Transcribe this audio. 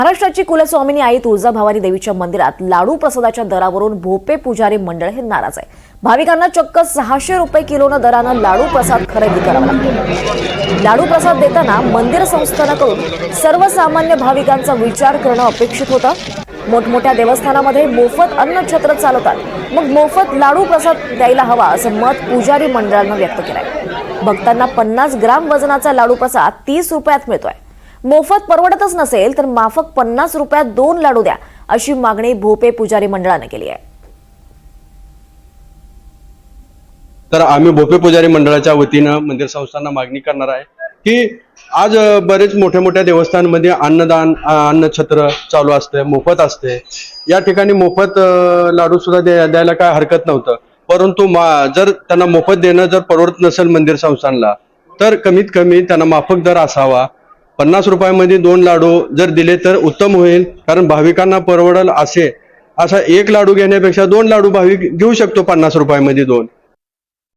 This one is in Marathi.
महाराष्ट्राची कुलस्वामिनी आई तुळजाभवानी देवीच्या मंदिरात लाडू प्रसादाच्या दरावरून भोपे पुजारी मंडळ हे नाराज आहे। भाविकांना चक्क 600 रुपये किलोनं दरानं लाडू प्रसाद खरेदी करावा लागतो। लाडू प्रसाद देताना मंदिर संस्थानाकडून सर्वसामान्य भाविकांचा विचार करणं अपेक्षित होतं। मोठमोठ्या देवस्थानामध्ये मोफत अन्न छत्र चालवतात, मग मोफत लाडू प्रसाद द्यायला हवा असं मत पुजारी मंडळानं व्यक्त केलंय। भक्तांना 50 ग्राम वजनाचा लाडू प्रसाद 30 रुपयात मिळतोय। मोफत परवडतच नसेल तर माफक 50 रुपयात 2 लाडू द्या अशी मागणी भोपे पुजारी मंडळाने केली आहे। तर आम्ही भोपे पुजारी मंडळाच्या वतीनं मंदिर संस्थांना मागणी करणार आहे की आज बरेच मोठ्या देवस्थानांमध्ये अन्नदान अन्नछत्र चालू असते, मोफत असते। या ठिकाणी मोफत लाडू सुद्धा द्यायला काय हरकत नव्हतं, परंतु जर त्यांना मोफत देणं जर परवडत नसेल मंदिर संस्थांना तर कमीत कमी त्यांना माफक दर असावा। 50 रुपयामध्ये 2 लाडू जर दिले तर उत्तम होईल, कारण भाविकांना परवडेल असा एक लाडू घेण्यापेक्षा 2 लाडू भाविक घेऊ शकतो 50 रुपयामध्ये 2।